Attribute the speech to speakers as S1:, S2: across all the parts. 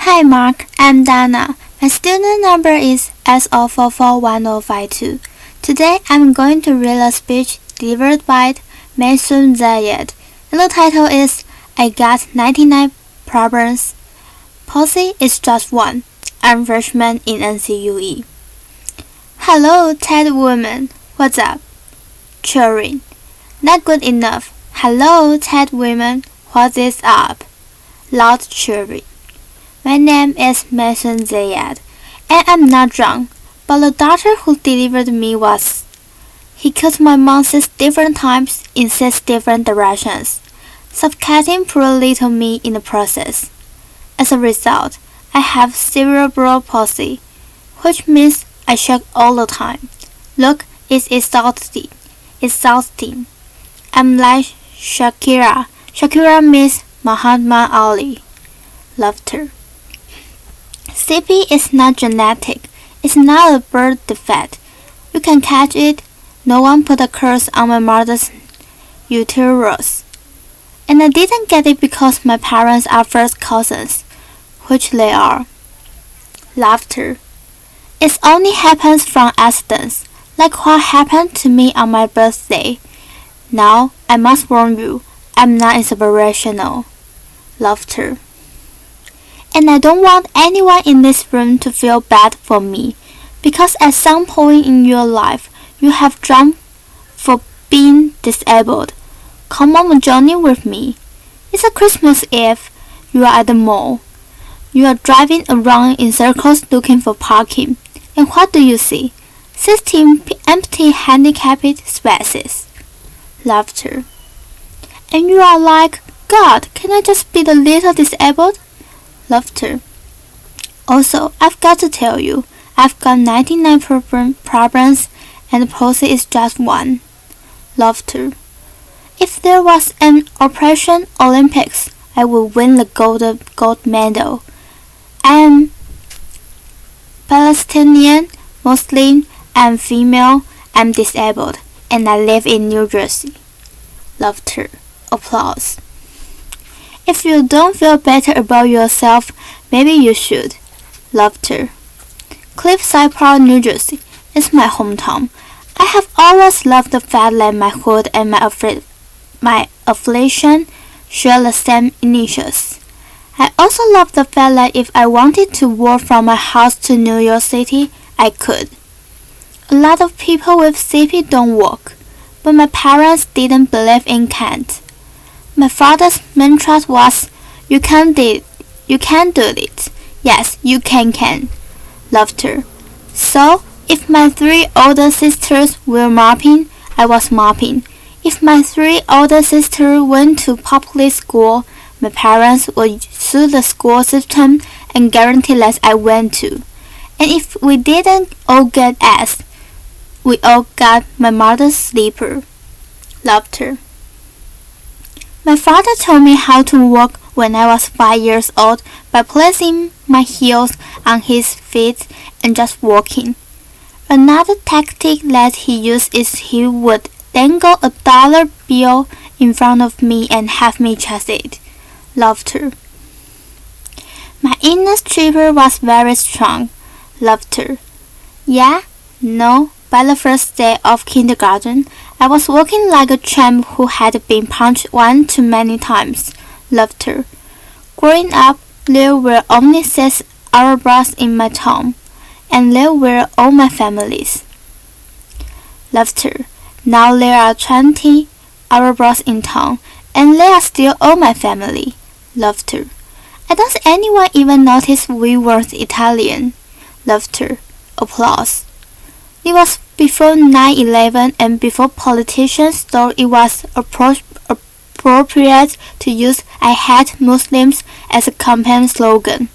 S1: Hi Mark, I'm Donna. My student number is S0441052. Today I'm going to read a speech delivered by Maysoon Zayid. And the title is I Got 99 Problems. Palsy is just one. I'm freshman in NCUE. Hello, Ted woman. What's up? Cheering. Not good enough. Hello, Ted woman. What is up? Loud cheering. My name is Maysoon Zayid, and I'm not drunk, but the doctor who delivered me was. He cut my mouth 6 different times in 6 different directions, suffocating poor little me in the process. As a result, I have cerebral palsy, which means I shake all the time. Look, it's exhausting. I'm like Shakira. Shakira means Muhammad Ali. Laughter. CP is not genetic. It's not a birth defect. You can catch it. No one put a curse on my mother's uterus. And I didn't get it because my parents are first cousins, which they are. Laughter. It only happens from accidents, like what happened to me on my birthday. Now, I must warn you, I'm not inspirational. Laughter. And I don't want anyone in this room to feel bad for me, because at some point in your life, you have dreamt for being disabled. Come on a journey with me. It's a Christmas Eve. You are at the mall. You are driving around in circles looking for parking. And what do you see? 16 empty handicapped spaces. Laughter. And you are like, God, can I just be the little disabled? Laughter. Also, I've got to tell you, I've got 99 problems and palsy is just one. Laughter. If there was an Operation Olympics, I would win the gold medal. I am Palestinian, Muslim, I'm female, I'm disabled, and I live in New Jersey. Laughter. Applause. If you don't feel better about yourself, maybe you should. Laughter. Cliffside Park, New Jersey is my hometown. I have always loved the fact that my hood and my affiliation share the same initials. I also love the fact that if I wanted to walk from my house to New York City, I could. A lot of people with CP don't walk, but my parents didn't believe in can't. My father's mantra was, you can do it. Yes, you can. Laughter. So, if my 3 older sisters were mopping, I was mopping. If my 3 older sisters went to public school, my parents would sue the school system and guarantee that I went to. And if we didn't all get A's, we all got my mother's slipper. Laughter. My father taught me how to walk when I was 5 years old by placing my heels on his feet and just walking. Another tactic that he used is he would dangle a dollar bill in front of me and have me chase it. Laughter. My inner stripper was very strong. Laughter. Yeah? No? By the first day of kindergarten, I was walking like a tramp who had been punched one too many times. Laughter. Growing up, there were only 6 Arabs in my town, and they were all my families. Laughter. Now there are 20 Arabs in town, and they are still all my family. Laughter. I don't anyone even notice we were Italian. Laughter. Applause. It was before 9/11 and before politicians thought it was appropriate to use I hate Muslims as a campaign slogan.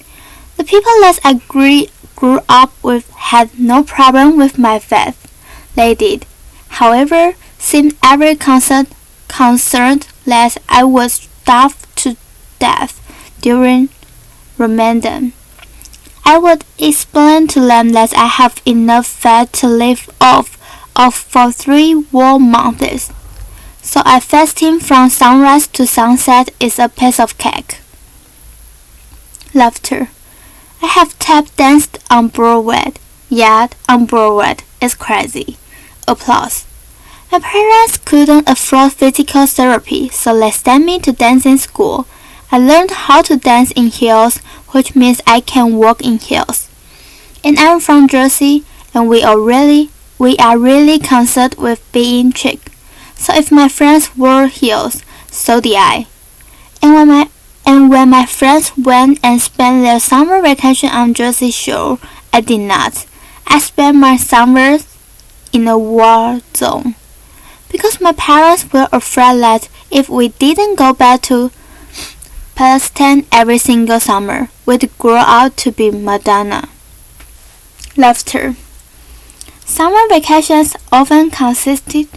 S1: The people that I grew up with had no problem with my faith. They did, however, seemed very concerned that I would starve to death during Ramadan. I would explain to them that I have enough fat to live off for 3 whole months. So I fasting from sunrise to sunset is a piece of cake. Laughter. I have tap danced on Broadway. Yet on Broadway is crazy. Applause. My parents couldn't afford physical therapy, so they sent me to dancing school. I learned how to dance in heels, which means I can walk in heels. And I'm from Jersey, and we are really concerned with being chic. So if my friends wore heels, so did I. And when my friends went and spent their summer vacation on Jersey Shore, I did not. I spent my summers in a war zone. Because my parents were afraid that if we didn't go back to Palestine every single summer, we'd grow out to be Madonna. Laughter. Summer vacations often consisted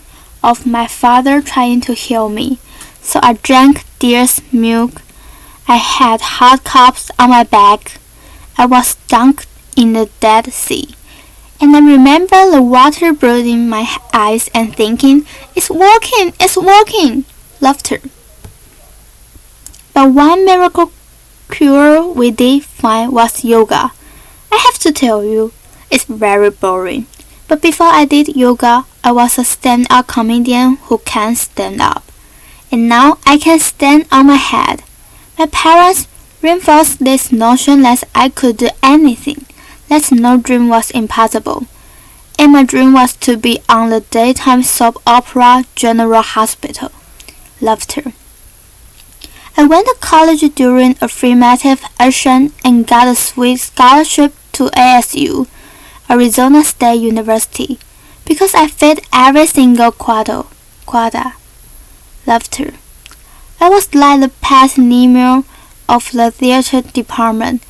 S1: of my father trying to heal me, so I drank deer's milk. I had hot cups on my back. I was dunked in the Dead Sea. And I remember the water burning my eyes and thinking, it's working! Laughter. But one miracle cure we did find was yoga. I have to tell you, it's very boring. But before I did yoga, I was a stand-up comedian who can't stand up. And now I can stand on my head. My parents reinforced this notion that I could do anything. That no dream was impossible. And my dream was to be on the daytime soap opera General Hospital. Laughter. I went to college during affirmative action and got a sweet scholarship to ASU, Arizona State University, because I fit every single quota. Laughter. I was like the pet Nemo of the theater department.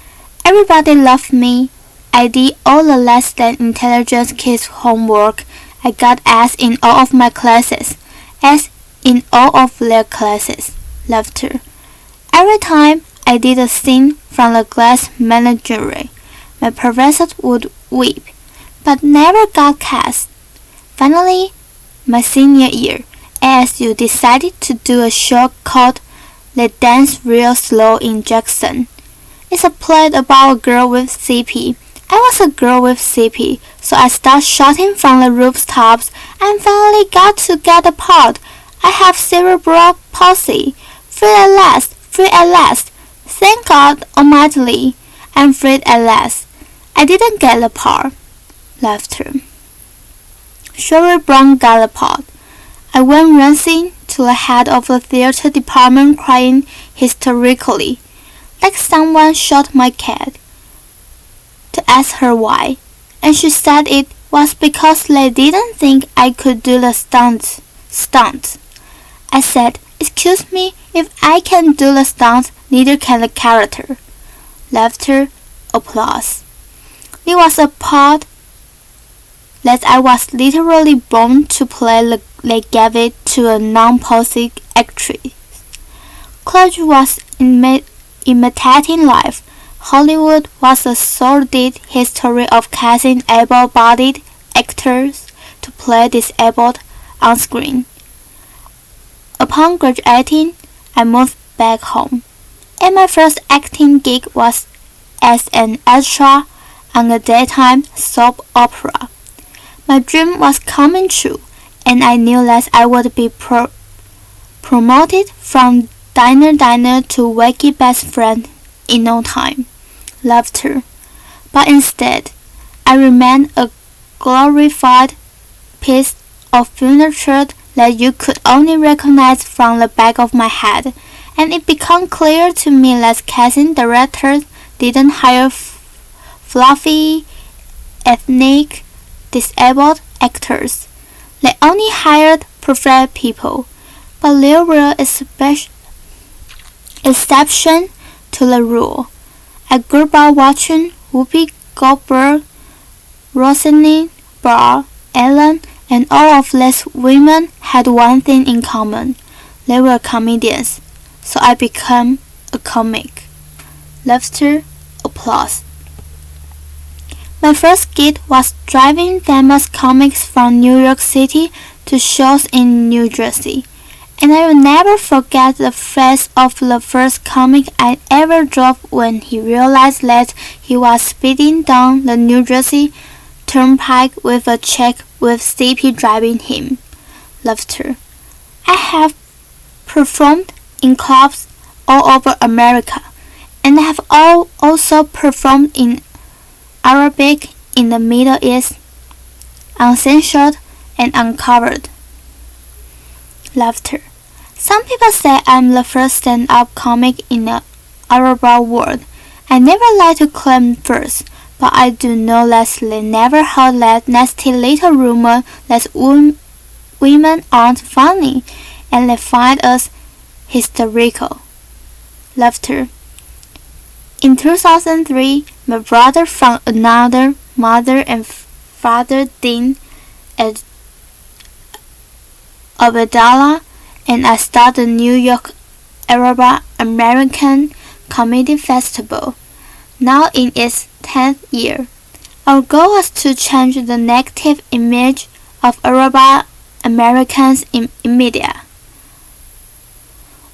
S1: Everybody loved me. I did all the less than intelligent kids' homework. I got A's in all of my classes, A's in all of their classes. Laughter. Every time I did a scene from the Glass Menagerie, my professor would weep, but never got cast. Finally, my senior year, ASU decided to do a show called They Dance Real Slow in Jackson. It's a play about a girl with CP. I was a girl with CP, so I started shouting from the rooftops and finally got to get the part. I have cerebral palsy. Free at last, free at last. Thank God Almighty, I'm free at last. I didn't get the part. Laughter. Sherry Brown got the part. I went racing to the head of the theater department crying hysterically, like someone shot my cat, to ask her why, and she said it was because they didn't think I could do the stunt. I said, excuse me, if I can do the stunt, neither can the character. Laughter, applause. It was a part that I was literally born to play. They gave it to a non-palsy actress. College was imitating life. Hollywood was a sordid history of casting able-bodied actors to play disabled on screen. Upon graduating, I moved back home, and my first acting gig was as an extra on a daytime soap opera. My dream was coming true, and I knew that I would be promoted from diner to wacky best friend in no time. Laughter. But instead, I remained a glorified piece of furniture that you could only recognize from the back of my head, and it became clear to me that casting directors didn't hire fluffy, ethnic, disabled actors. They only hired perfect people, but there were exceptions to the rule. I grew up watching Whoopi Goldberg, Roseanne Barr, Ellen, and all of these women had one thing in common. They were comedians, so I became a comic. Laughter, applause. My first gig was driving famous comics from New York City to shows in New Jersey, And I will never forget the face of the first comic I ever dropped when he realized that he was speeding down the New Jersey Turnpike with a chick with Sleepy driving him. Laughter. I have performed in clubs all over America, and I have also performed in Arabic in the Middle East, uncensored and uncovered. Laughter. Some people say I'm the first stand-up comic in the Arab world. I never like to claim first, but I do know that they never heard that nasty little rumor that women aren't funny, and they find us hysterical. Laughter. In 2003, my brother found another mother and father Dean at Abdallah, and I started the New York Arab American Comedy Festival, now in its 10th year. Our goal was to change the negative image of Arab Americans in media,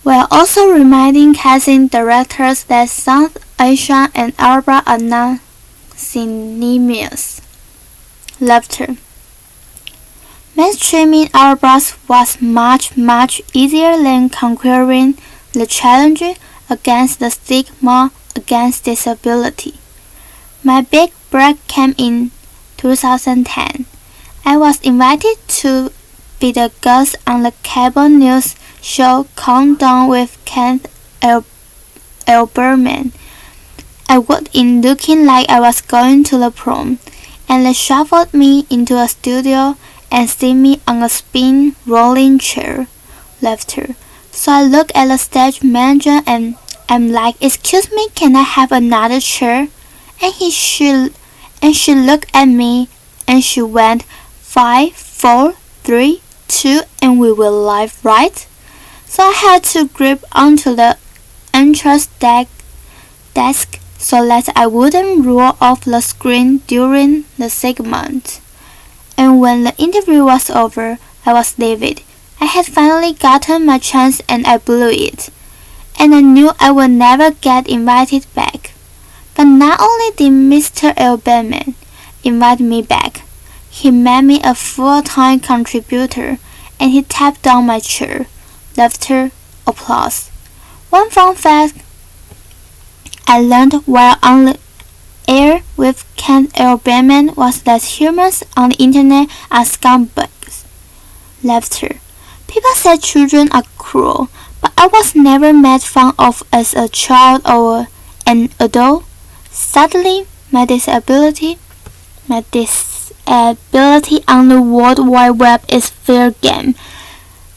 S1: while also reminding casting directors that South Asia and Arab are not synonymous. Laughter. Mainstreaming Arabs was much easier than conquering the challenge against the stigma against disability. My big break came in 2010. I was invited to be the guest on the cable news show Countdown with Kent Elberman. I walked in looking like I was going to the prom, and they shuffled me into a studio and sit me on a spin rolling chair. Laughter. So I look at the stage manager and I'm like, "Excuse me, can I have another chair?" And she looked at me and she went, 5, 4, 3, 2, and we were live, right? So I had to grip onto the entrance desk so that I wouldn't roll off the screen during the segment. And when the interview was over, I was livid. I had finally gotten my chance and I blew it. And I knew I would never get invited back. But not only did Mr. Elberman invite me back, he made me a full-time contributor and he tapped down my chair. Laughter, applause. One fun fact I learned while on the air with Kent Elberman was that humans on the internet are scumbags. Laughter. People say children are cruel, but I was never made fun of as a child or an adult. Sadly, my disability on the World Wide Web is fair game.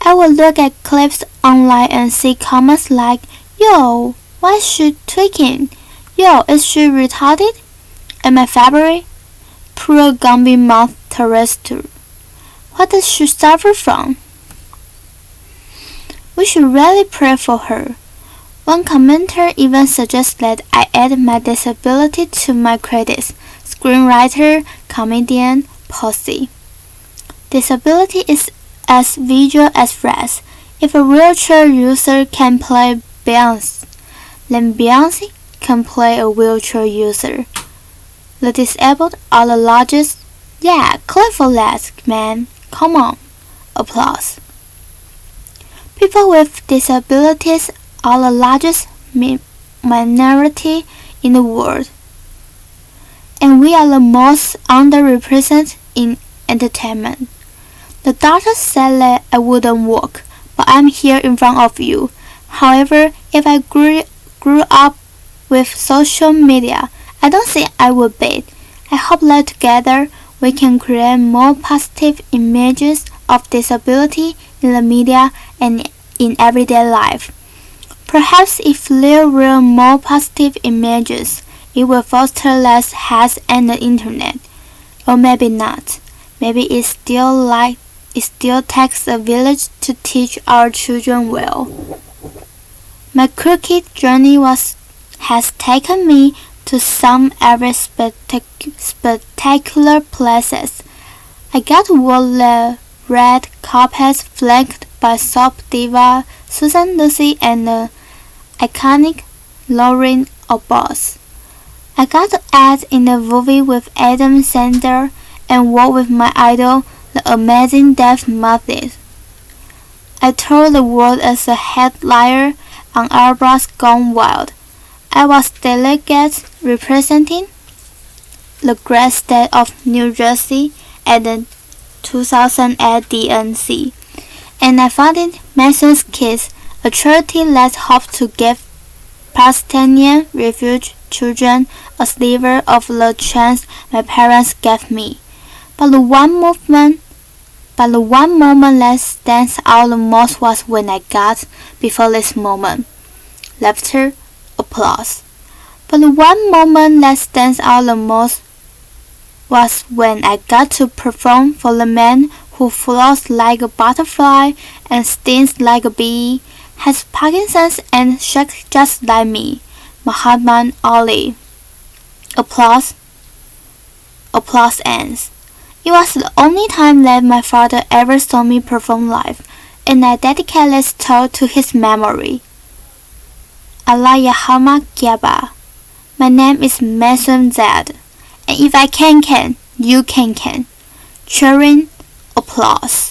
S1: I will look at clips online and see comments like, "Yo, why is she tweaking? Yo, is she retarded? And my favorite? Poor Gumby mouth terrestrial. What does she suffer from? We should really pray for her." One commenter even suggests that I add my disability to my credits: screenwriter, comedian, palsy. Disability is as visual as phrase. If a wheelchair user can play Beyonce, then Beyonce can play a wheelchair user. The disabled are the largest. Yeah, clap for that, man. Come on. Applause. People with disabilities are the largest minority in the world, and we are the most underrepresented in entertainment. The doctor said that I wouldn't work, but I'm here in front of you. However, if I grew up with social media, I don't think I would be. I hope that together we can create more positive images of disability in the media and in everyday life. Perhaps if there were more positive images, it will foster less hate on the internet. Or maybe not. Maybe it still takes a village to teach our children well. My crooked journey has taken me to some very spectacular places. I got to walk the red carpets flanked by soap diva Susan Lucy and the iconic Lauren Obos. I got to act in the movie with Adam Sandler and work with my idol, the amazing Dave Matthews. I toured the world as a headliner on Airbus Gone Wild. I was delegate representing the great state of New Jersey at the 2008 DNC, and I founded Maysoon Kids, a charity that hopes to give Palestinian refugee children a sliver of the chance my parents gave me. But the one moment that stands out the most was when I got, before this moment, laughter, applause. But the one moment that stands out the most was when I got to perform for the man who floats like a butterfly and stings like a bee, has Parkinson's and shakes just like me, Muhammad Ali. Applause. Applause ends. It was the only time that my father ever saw me perform live, and I dedicate this talk to his memory. Allah Yahama Gyaba. My name is Maysoon Zayid, and if I can, you can. Cheering, applause.